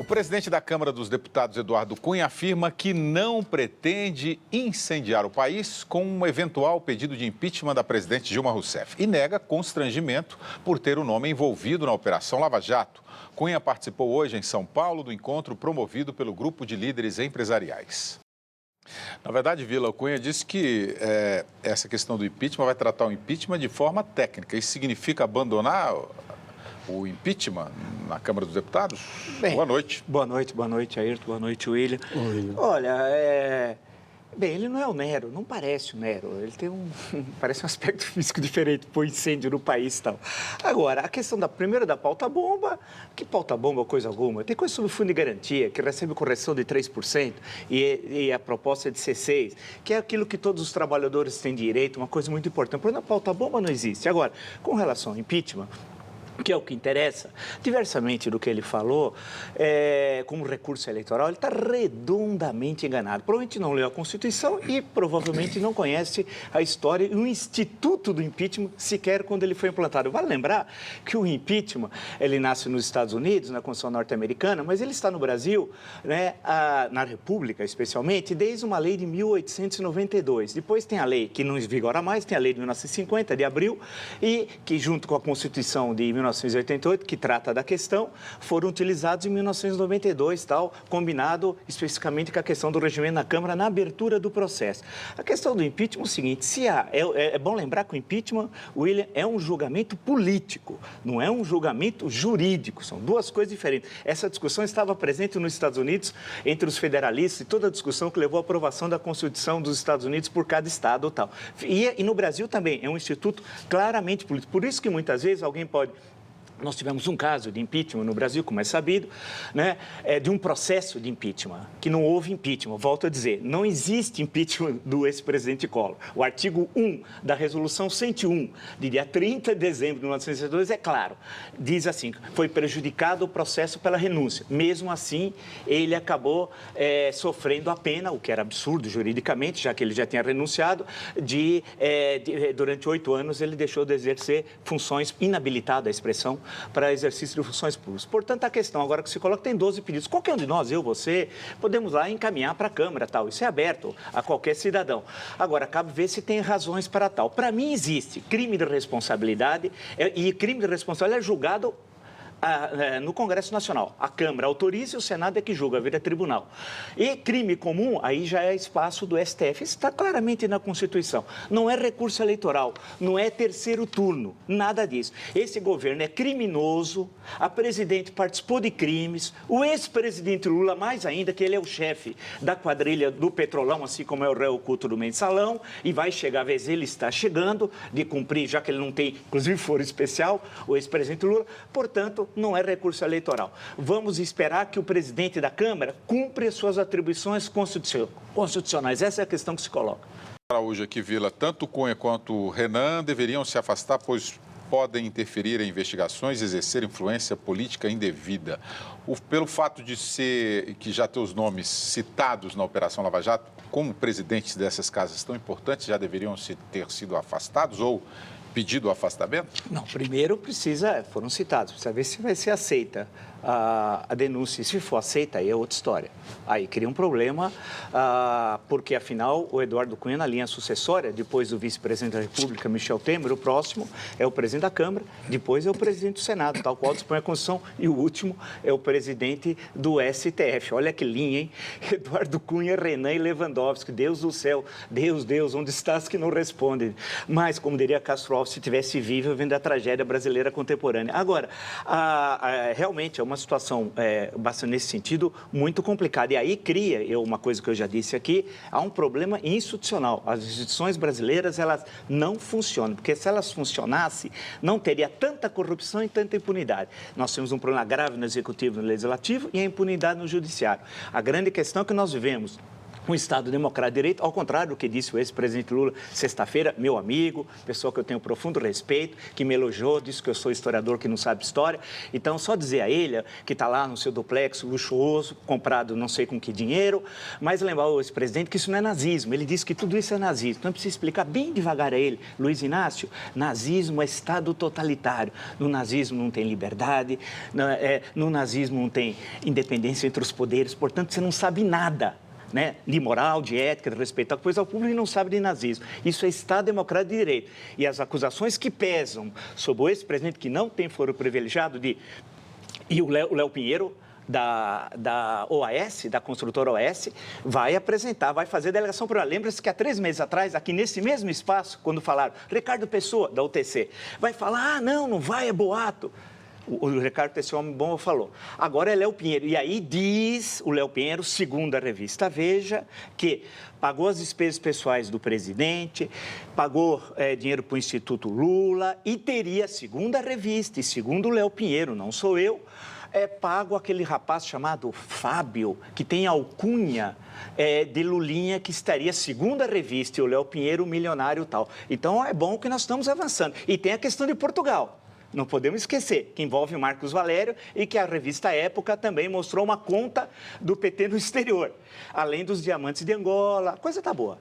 presidente da Câmara dos Deputados, Eduardo Cunha, afirma que não pretende incendiar o país com um eventual pedido de impeachment da presidente Dilma Rousseff e nega constrangimento por ter o nome envolvido na Operação Lava Jato. Cunha participou hoje em São Paulo do encontro promovido pelo Grupo de Líderes Empresariais. Na verdade, Vila, Cunha disse que essa questão do impeachment vai tratar o impeachment de forma técnica. Isso significa abandonar o impeachment na Câmara dos Deputados? Bem, boa noite. Boa noite, Ayrton. Boa noite, William. Olha, bem, ele não é o Nero, não parece o Nero. Ele tem parece um aspecto físico diferente, põe incêndio no país e tal. Agora, a questão primeiro da pauta-bomba, que pauta-bomba coisa alguma? Tem coisa sobre o fundo de garantia, que recebe correção de 3% e a proposta é de C6, que é aquilo que todos os trabalhadores têm direito, uma coisa muito importante. Porém, a pauta-bomba não existe. Agora, com relação ao impeachment, que é o que interessa, diversamente do que ele falou, como recurso eleitoral, ele está redondamente enganado. Provavelmente não leu a Constituição e provavelmente não conhece a história e o instituto do impeachment sequer quando ele foi implantado. Vale lembrar que o impeachment, ele nasce nos Estados Unidos, na Constituição norte-americana, mas ele está no Brasil, né, na República especialmente, desde uma lei de 1892. Depois tem a lei que não vigora mais, tem a lei de 1950, de abril, e que junto com a Constituição de 1988, que trata da questão, foram utilizados em 1992, combinado especificamente com a questão do regimento na Câmara na abertura do processo. A questão do impeachment é o seguinte, é bom lembrar que o impeachment, William, é um julgamento político, não é um julgamento jurídico, são duas coisas diferentes. Essa discussão estava presente nos Estados Unidos, entre os federalistas, e toda a discussão que levou à aprovação da Constituição dos Estados Unidos por cada estado tal. E no Brasil também, é um instituto claramente político. Por isso que muitas vezes alguém pode... Nós tivemos um caso de impeachment no Brasil, como é sabido, né, de um processo de impeachment, que não houve impeachment. Volto a dizer, não existe impeachment do ex-presidente Collor. O artigo 1 da Resolução 101, de dia 30 de dezembro de 1962, é claro, diz assim, foi prejudicado o processo pela renúncia. Mesmo assim, ele acabou sofrendo a pena, o que era absurdo juridicamente, já que ele já tinha renunciado, durante 8 anos ele deixou de exercer funções, inabilitado a expressão, para exercício de funções públicas. Portanto, a questão agora que se coloca tem 12 pedidos. Qualquer um de nós, eu, você, podemos lá encaminhar para a Câmara, tal. Isso é aberto a qualquer cidadão. Agora, cabe ver se tem razões para tal. Para mim, existe crime de responsabilidade e crime de responsabilidade é julgado no Congresso Nacional. A Câmara autoriza e o Senado é que julga, vira tribunal. E crime comum, aí já é espaço do STF. Isso está claramente na Constituição. Não é recurso eleitoral, não é terceiro turno, nada disso. Esse governo é criminoso, a presidente participou de crimes, o ex-presidente Lula, mais ainda, que ele é o chefe da quadrilha do Petrolão, assim como é o réu oculto do Mensalão, e vai chegar, a vez ele está chegando, de cumprir, já que ele não tem, inclusive, foro especial, o ex-presidente Lula, portanto, não é recurso eleitoral. Vamos esperar que o presidente da Câmara cumpra suas atribuições constitucionais. Essa é a questão que se coloca. Araújo aqui, Vila, tanto Cunha quanto o Renan deveriam se afastar, pois podem interferir em investigações e exercer influência política indevida. Pelo fato de ser, que já ter os nomes citados na Operação Lava Jato, como presidentes dessas casas tão importantes, já deveriam ter sido afastados ou pedido o afastamento? Não, primeiro foram citados, precisa ver se vai ser aceita a denúncia. Se for aceita, aí é outra história. Aí cria um problema, porque afinal o Eduardo Cunha, na linha sucessória, depois do vice-presidente da República, Michel Temer, o próximo é o presidente da Câmara, depois é o presidente do Senado, tal qual dispõe a Constituição, e o último é o presidente do STF. Olha que linha, hein? Eduardo Cunha, Renan e Lewandowski. Deus do céu, Deus, onde estás que não responde? Mas, como diria Castro Alves, se tivesse vivo, vendo a tragédia brasileira contemporânea. Agora, realmente é uma situação, bastante nesse sentido, muito complicada. E aí cria, uma coisa que eu já disse aqui, há um problema institucional. As instituições brasileiras, elas não funcionam, porque se elas funcionassem, não teria tanta corrupção e tanta impunidade. Nós temos um problema grave no Executivo e no Legislativo e a impunidade no Judiciário. A grande questão é que nós vivemos um Estado democrático de direito, ao contrário do que disse o ex-presidente Lula sexta-feira, meu amigo, pessoa que eu tenho profundo respeito, que me elogiou, disse que eu sou historiador que não sabe história. Então, só dizer a ele, que está lá no seu duplex luxuoso, comprado não sei com que dinheiro, mas lembrar ao ex-presidente que isso não é nazismo. Ele disse que tudo isso é nazismo. Então, precisa explicar bem devagar a ele, Luiz Inácio, nazismo é Estado totalitário. No nazismo não tem liberdade, no nazismo não tem independência entre os poderes, portanto, você não sabe nada. Né, de moral, de ética, de respeito à coisa ao público e não sabe de nazismo. Isso é Estado Democrático de Direito. E as acusações que pesam sobre o ex-presidente, que não tem foro privilegiado, e o Léo Pinheiro, da OAS, da construtora OAS, vai apresentar, vai fazer delegação para... Lembra-se que há 3 meses atrás, aqui nesse mesmo espaço, quando falaram, Ricardo Pessoa, da UTC, vai falar, não vai, é boato. O Ricardo, esse homem bom, falou. Agora é Léo Pinheiro. E aí diz o Léo Pinheiro, segundo a revista Veja, que pagou as despesas pessoais do presidente, pagou dinheiro para o Instituto Lula e teria, segundo a revista e segundo o Léo Pinheiro, não sou eu, pago aquele rapaz chamado Fábio, que tem alcunha de Lulinha, que estaria, segundo a revista, e o Léo Pinheiro, milionário e tal. Então, é bom que nós estamos avançando. E tem a questão de Portugal. Não podemos esquecer, que envolve o Marcos Valério e que a revista Época também mostrou uma conta do PT no exterior, além dos diamantes de Angola. A coisa está boa.